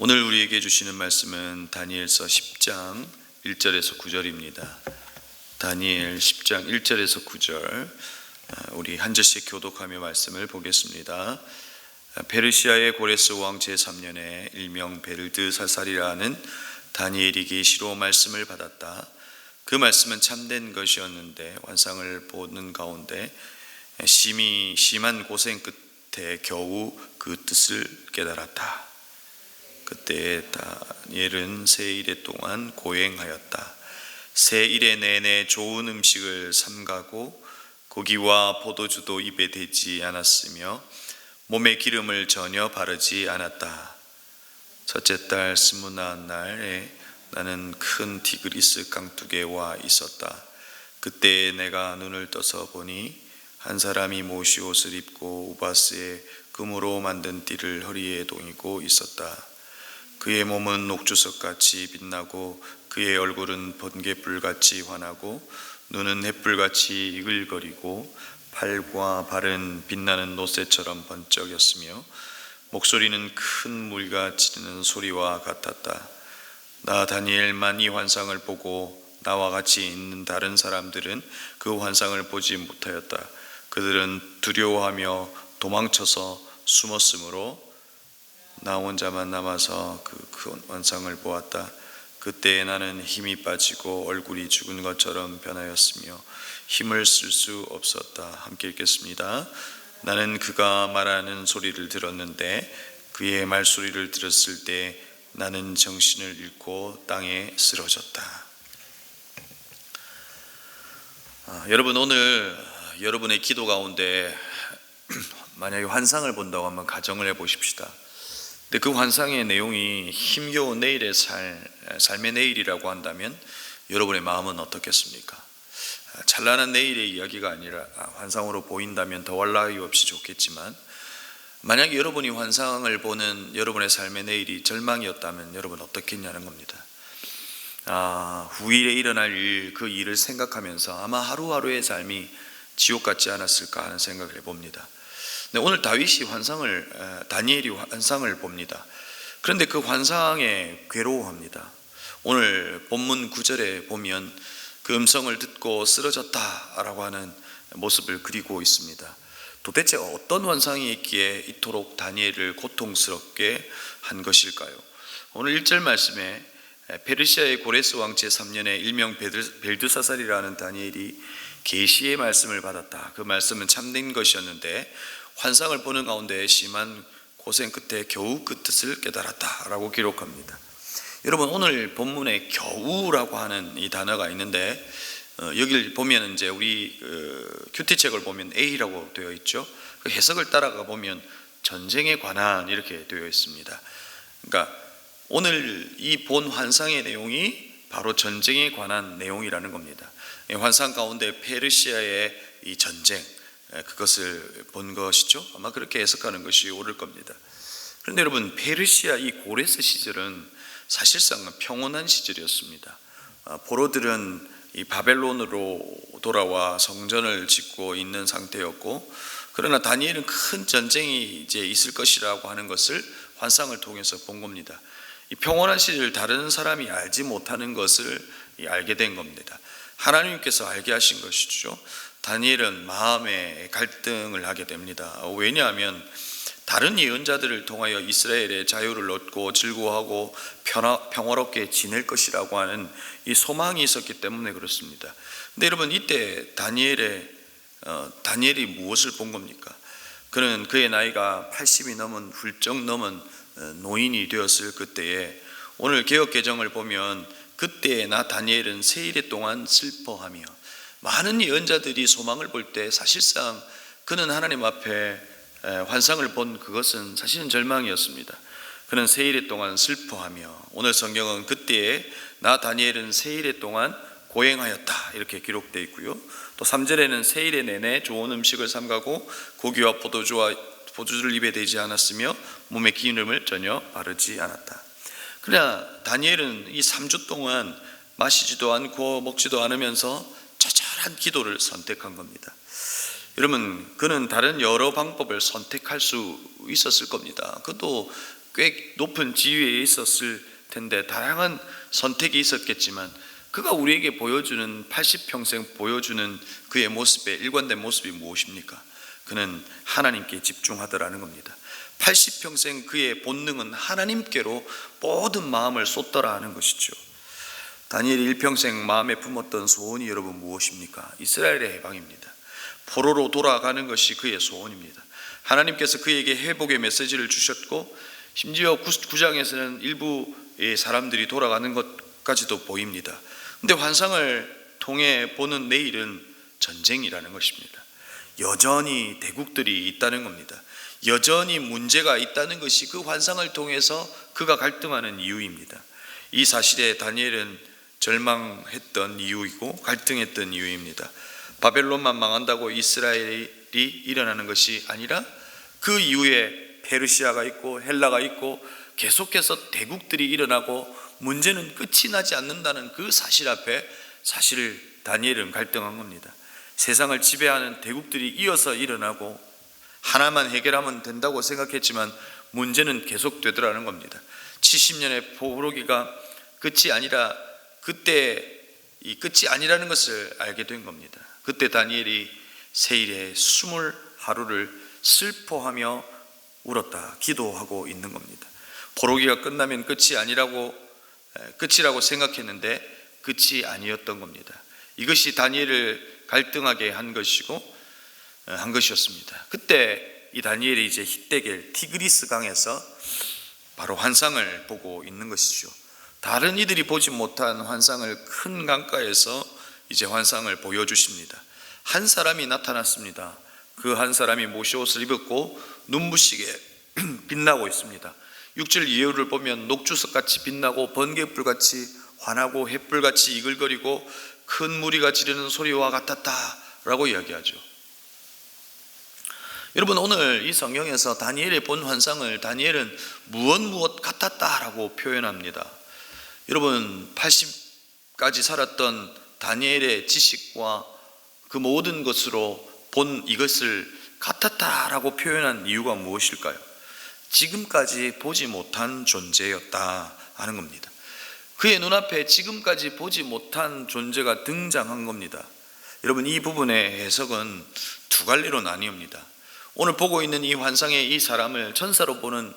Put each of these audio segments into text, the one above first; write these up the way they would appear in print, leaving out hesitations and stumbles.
오늘 우리에게 주시는 말씀은 다니엘서 10장 1절에서 9절입니다. 다니엘 10장 1절에서 9절, 우리 한 절씩 교독하며 말씀을 보겠습니다. 페르시아의 고레스 왕 제3년에 일명 벨드사살이라는 다니엘이 계시로 말씀을 받았다. 그 말씀은 참된 것이었는데 환상을 보는 가운데 심한 고생 끝에 겨우 그 뜻을 깨달았다. 그때 다니엘은 세 일에 동안 고행하였다. 세 일에 내내 좋은 음식을 삼가고 고기와 포도주도 입에 대지 않았으며 몸에 기름을 전혀 바르지 않았다. 첫째 달 스무나한 날에 나는 큰 티그리스 강둑에 와 있었다. 그때 내가 눈을 떠서 보니 한 사람이 모시 옷을 입고 우바스에 금으로 만든 띠를 허리에 동이고 있었다. 그의 몸은 녹주석같이 빛나고 그의 얼굴은 번갯불같이 환하고 눈은 햇불같이 이글거리고 팔과 발은 빛나는 노새처럼 번쩍였으며 목소리는 큰 물과 치는 소리와 같았다. 나 다니엘만 이 환상을 보고 나와 같이 있는 다른 사람들은 그 환상을 보지 못하였다. 그들은 두려워하며 도망쳐서 숨었으므로 나 혼자만 남아서 그 환상을 보았다. 그때 나는 힘이 빠지고 얼굴이 죽은 것처럼 변하였으며 힘을 쓸 수 없었다. 함께 읽겠습니다. 나는 그가 말하는 소리를 들었는데 그의 말소리를 들었을 때 나는 정신을 잃고 땅에 쓰러졌다. 여러분, 오늘 여러분의 기도 가운데 만약에 환상을 본다고 한번 가정을 해보십시다. 근데 그 환상의 내용이 힘겨운 내일의 삶의 내일이라고 한다면 여러분의 마음은 어떻겠습니까? 찬란한 내일의 이야기가 아니라 환상으로 보인다면 더할 나위 없이 좋겠지만, 만약에 여러분이 환상을 보는 여러분의 삶의 내일이 절망이었다면 여러분 어떻겠냐는 겁니다. 후일에 일어날 일, 그 일을 생각하면서 아마 하루하루의 삶이 지옥 같지 않았을까 하는 생각을 해봅니다. 오늘 다니엘이 환상을 봅니다. 그런데 그 환상에 괴로워합니다. 오늘 본문 9절에 보면 그 음성을 듣고 쓰러졌다라고 하는 모습을 그리고 있습니다. 도대체 어떤 환상이 있기에 이토록 다니엘을 고통스럽게 한 것일까요? 오늘 1절 말씀에 페르시아의 고레스 왕 제3년에 일명 벨드사살이라는 다니엘이 계시의 말씀을 받았다. 그 말씀은 참된 것이었는데 환상을 보는 가운데 심한 고생 끝에 겨우 그 뜻을 깨달았다 라고 기록합니다. 여러분, 오늘 본문에 겨우라고 하는 이 단어가 있는데 여기를 보면 이제 우리 큐티책을 보면 A라고 되어 있죠. 그 해석을 따라가 보면 전쟁에 관한 이렇게 되어 있습니다. 그러니까 오늘 이 본 환상의 내용이 바로 전쟁에 관한 내용이라는 겁니다. 환상 가운데 페르시아의 이 전쟁, 그것을 본 것이죠. 아마 그렇게 해석하는 것이 옳을 겁니다. 그런데 여러분, 페르시아 이 고레스 시절은 사실상 평온한 시절이었습니다. 포로들은 이 바벨론으로 돌아와 성전을 짓고 있는 상태였고, 그러나 다니엘은 큰 전쟁이 이제 있을 것이라고 하는 것을 환상을 통해서 본 겁니다. 이 평온한 시절을 다른 사람이 알지 못하는 것을 알게 된 겁니다. 하나님께서 알게 하신 것이죠. 다니엘은 마음의 갈등을 하게 됩니다. 왜냐하면 다른 예언자들을 통하여 이스라엘의 자유를 얻고 즐거워하고 평화롭게 지낼 것이라고 하는 이 소망이 있었기 때문에 그렇습니다. 근데 여러분, 이때 다니엘이 무엇을 본 겁니까? 그는 그의 나이가 80이 훌쩍 넘은 노인이 되었을 그때에, 오늘 개역개정을 보면 그때 나 다니엘은 세 일에 동안 슬퍼하며, 많은 예언자들이 소망을 볼 때 사실상 그는 하나님 앞에 환상을 본 그것은 사실은 절망이었습니다. 그는 세 일에 동안 슬퍼하며, 오늘 성경은 그때에 나 다니엘은 세 일에 동안 고행하였다 이렇게 기록되어 있고요. 또 3절에는 세 일에 내내 좋은 음식을 삼가고 고기와 포도주를 입에 대지 않았으며 몸에 기름을 전혀 바르지 않았다. 그러나 다니엘은 이 3주 동안 마시지도 않고 먹지도 않으면서 처절한 기도를 선택한 겁니다. 여러분, 그는 다른 여러 방법을 선택할 수 있었을 겁니다. 그것도 꽤 높은 지위에 있었을 텐데 다양한 선택이 있었겠지만 그가 우리에게 보여주는 80평생 보여주는 그의 모습의 일관된 모습이 무엇입니까? 그는 하나님께 집중하더라는 겁니다. 80평생 그의 본능은 하나님께로 모든 마음을 쏟더라 하는 것이죠. 다니엘이 일평생 마음에 품었던 소원이 여러분 무엇입니까? 이스라엘의 해방입니다. 포로로 돌아가는 것이 그의 소원입니다. 하나님께서 그에게 회복의 메시지를 주셨고 심지어 9장에서는 일부의 사람들이 돌아가는 것까지도 보입니다. 근데 환상을 통해 보는 내일은 전쟁이라는 것입니다. 여전히 대국들이 있다는 겁니다. 여전히 문제가 있다는 것이 그 환상을 통해서 그가 갈등하는 이유입니다. 이 사실에 다니엘은 절망했던 이유이고 갈등했던 이유입니다. 바벨론만 망한다고 이스라엘이 일어나는 것이 아니라 그 이후에 페르시아가 있고 헬라가 있고 계속해서 대국들이 일어나고 문제는 끝이 나지 않는다는 그 사실 앞에 사실 다니엘은 갈등한 겁니다. 세상을 지배하는 대국들이 이어서 일어나고 하나만 해결하면 된다고 생각했지만 문제는 계속되더라는 겁니다. 70년의 포로기가 끝이 아니라 그때 이 끝이 아니라는 것을 알게 된 겁니다. 그때 다니엘이 세일에 20하루를 슬퍼하며 울었다 기도하고 있는 겁니다. 포로기가 끝나면 끝이라고 생각했는데 끝이 아니었던 겁니다. 이것이 다니엘을 갈등하게 한 것이었습니다. 그때 이 다니엘이 이제 히데겔 티그리스 강에서 바로 환상을 보고 있는 것이죠. 다른 이들이 보지 못한 환상을 큰 강가에서 이제 환상을 보여주십니다. 한 사람이 나타났습니다. 그 한 사람이 모시옷을 입었고 눈부시게 빛나고 있습니다. 6절 이후를 보면 녹주석같이 빛나고 번개불같이 환하고 햇불같이 이글거리고 큰 무리가 지르는 소리와 같았다라고 이야기하죠. 여러분, 오늘 이 성경에서 다니엘의 본 환상을 다니엘은 무엇 같았다라고 표현합니다. 여러분, 80까지 살았던 다니엘의 지식과 그 모든 것으로 본 이것을 같았다라고 표현한 이유가 무엇일까요? 지금까지 보지 못한 존재였다 하는 겁니다. 그의 눈앞에 지금까지 보지 못한 존재가 등장한 겁니다. 여러분, 이 부분의 해석은 두 갈래로 나뉩니다. 오늘 보고 있는 이 환상의 이 사람을 천사로 보는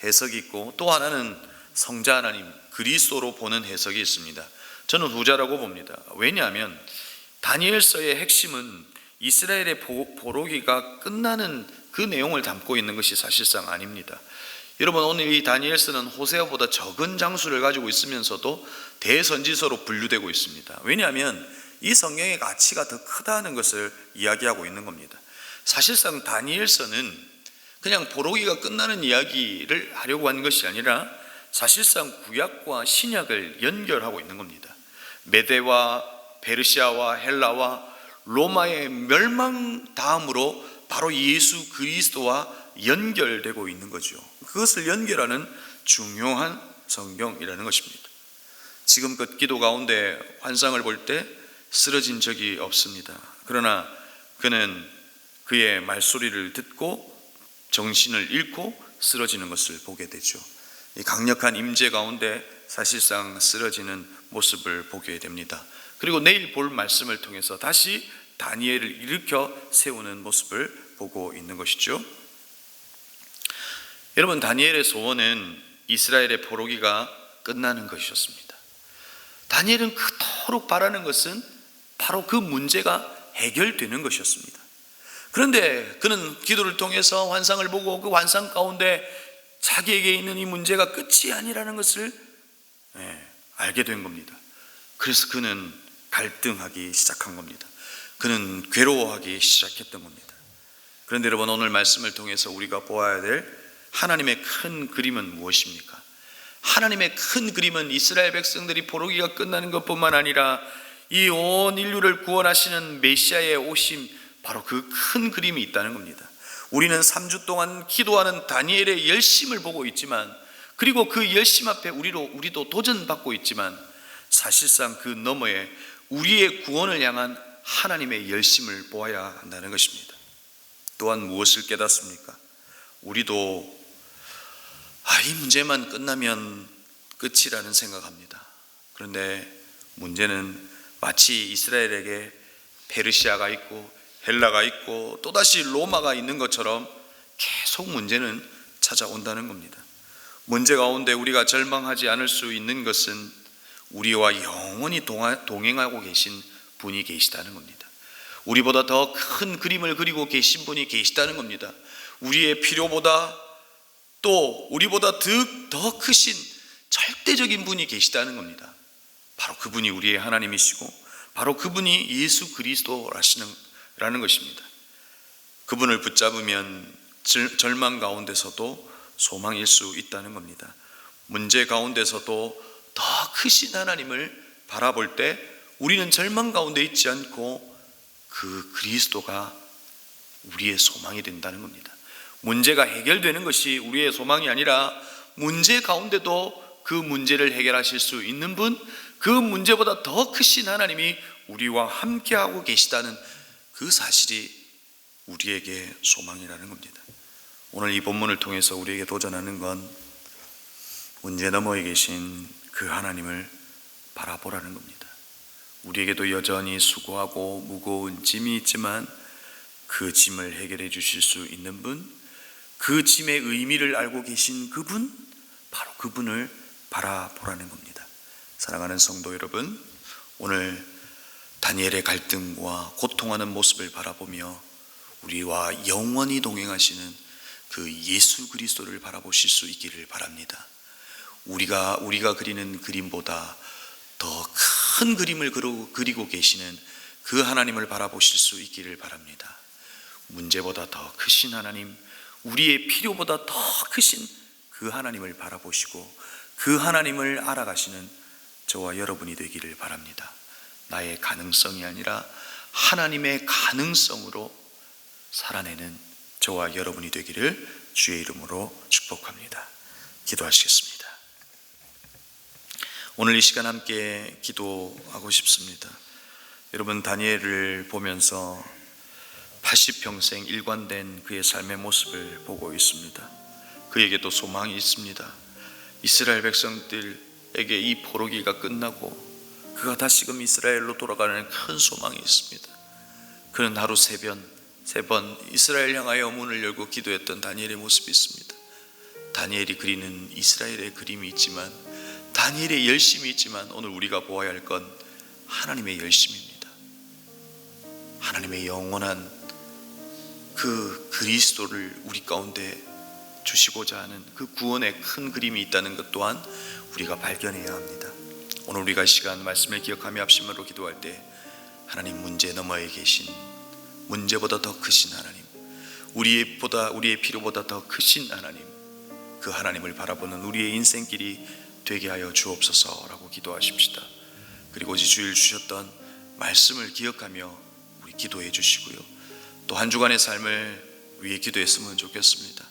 해석이 있고 또 하나는 성자 하나님 그리스도로 보는 해석이 있습니다. 저는 후자라고 봅니다. 왜냐하면 다니엘서의 핵심은 이스라엘의 포로기가 끝나는 그 내용을 담고 있는 것이 사실상 아닙니다. 여러분, 오늘 이 다니엘서는 호세아보다 적은 장수를 가지고 있으면서도 대선지서로 분류되고 있습니다. 왜냐하면 이 성경의 가치가 더 크다는 것을 이야기하고 있는 겁니다. 사실상 다니엘서는 그냥 포로기가 끝나는 이야기를 하려고 하는 것이 아니라 사실상 구약과 신약을 연결하고 있는 겁니다. 메대와 페르시아와 헬라와 로마의 멸망 다음으로 바로 예수 그리스도와 연결되고 있는 거죠. 그것을 연결하는 중요한 성경이라는 것입니다. 지금껏 기도 가운데 환상을 볼 때 쓰러진 적이 없습니다. 그러나 그는 그의 말소리를 듣고 정신을 잃고 쓰러지는 것을 보게 되죠. 이 강력한 임재 가운데 사실상 쓰러지는 모습을 보게 됩니다. 그리고 내일 볼 말씀을 통해서 다시 다니엘을 일으켜 세우는 모습을 보고 있는 것이죠. 여러분, 다니엘의 소원은 이스라엘의 포로기가 끝나는 것이었습니다. 다니엘은 그토록 바라는 것은 바로 그 문제가 해결되는 것이었습니다. 그런데 그는 기도를 통해서 환상을 보고 그 환상 가운데 자기에게 있는 이 문제가 끝이 아니라는 것을 알게 된 겁니다. 그래서 그는 갈등하기 시작한 겁니다. 그는 괴로워하기 시작했던 겁니다. 그런데 여러분, 오늘 말씀을 통해서 우리가 보아야 될 하나님의 큰 그림은 무엇입니까? 하나님의 큰 그림은 이스라엘 백성들이 포로기가 끝나는 것뿐만 아니라 이 온 인류를 구원하시는 메시아의 오심, 바로 그 큰 그림이 있다는 겁니다. 우리는 3주 동안 기도하는 다니엘의 열심을 보고 있지만, 그리고 그 열심 앞에 우리도 도전받고 있지만, 사실상 그 너머에 우리의 구원을 향한 하나님의 열심을 보아야 한다는 것입니다. 또한 무엇을 깨닫습니까? 우리도 이 문제만 끝나면 끝이라는 생각합니다. 그런데 문제는 마치 이스라엘에게 페르시아가 있고 헬라가 있고 또다시 로마가 있는 것처럼 계속 문제는 찾아온다는 겁니다. 문제 가운데 우리가 절망하지 않을 수 있는 것은 우리와 영원히 동행하고 계신 분이 계시다는 겁니다. 우리보다 더 큰 그림을 그리고 계신 분이 계시다는 겁니다. 우리의 필요보다 또 우리보다 더 크신 절대적인 분이 계시다는 겁니다. 바로 그분이 우리의 하나님이시고 바로 그분이 예수 그리스도라는 것입니다. 그분을 붙잡으면 절망 가운데서도 소망일 수 있다는 겁니다. 문제 가운데서도 더 크신 하나님을 바라볼 때 우리는 절망 가운데 있지 않고 그 그리스도가 우리의 소망이 된다는 겁니다. 문제가 해결되는 것이 우리의 소망이 아니라 문제 가운데도 그 문제를 해결하실 수 있는 분, 그 문제보다 더 크신 하나님이 우리와 함께하고 계시다는 그 사실이 우리에게 소망이라는 겁니다. 오늘 이 본문을 통해서 우리에게 도전하는 건 문제 너머에 계신 그 하나님을 바라보라는 겁니다. 우리에게도 여전히 수고하고 무거운 짐이 있지만 그 짐을 해결해 주실 수 있는 분, 그 짐의 의미를 알고 계신 그분, 바로 그분을 바라보라는 겁니다. 사랑하는 성도 여러분, 오늘 다니엘의 갈등과 고통하는 모습을 바라보며 우리와 영원히 동행하시는 그 예수 그리스도를 바라보실 수 있기를 바랍니다. 우리가 그리는 그림보다 더 큰 그림을 그리고 계시는 그 하나님을 바라보실 수 있기를 바랍니다. 문제보다 더 크신 하나님, 우리의 필요보다 더 크신 그 하나님을 바라보시고 그 하나님을 알아가시는 저와 여러분이 되기를 바랍니다. 나의 가능성이 아니라 하나님의 가능성으로 살아내는 저와 여러분이 되기를 주의 이름으로 축복합니다. 기도하시겠습니다. 오늘 이 시간 함께 기도하고 싶습니다. 여러분, 다니엘을 보면서 80평생 일관된 그의 삶의 모습을 보고 있습니다. 그에게도 소망이 있습니다. 이스라엘 백성들에게 이 포로기가 끝나고 그가 다시금 이스라엘로 돌아가는 큰 소망이 있습니다. 그는 하루 세 번 이스라엘 향하여 문을 열고 기도했던 다니엘의 모습이 있습니다. 다니엘이 그리는 이스라엘의 그림이 있지만, 다니엘의 열심이 있지만, 오늘 우리가 보아야 할 건 하나님의 열심입니다. 하나님의 영원한 그 그리스도를 우리 가운데 주시고자 하는 그 구원의 큰 그림이 있다는 것 또한 우리가 발견해야 합니다. 오늘 우리가 이 시간 말씀을 기억하며 합심으로 기도할 때 하나님, 문제 너머에 계신, 문제보다 더 크신 하나님, 우리의 필요보다 더 크신 하나님, 그 하나님을 바라보는 우리의 인생길이 되게 하여 주옵소서라고 기도하십시다. 그리고 어제 주일 주셨던 말씀을 기억하며 우리 기도해 주시고요, 또 한 주간의 삶을 위해 기도했으면 좋겠습니다.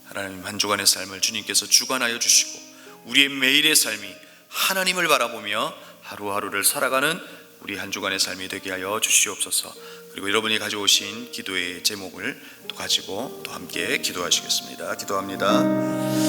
하나님, 한 주간의 삶을 주님께서 주관하여 주시고 우리의 매일의 삶이 하나님을 바라보며 하루하루를 살아가는 우리 한 주간의 삶이 되게 하여 주시옵소서. 그리고 여러분이 가져오신 기도의 제목을 또 가지고 또 함께 기도하시겠습니다. 기도합니다.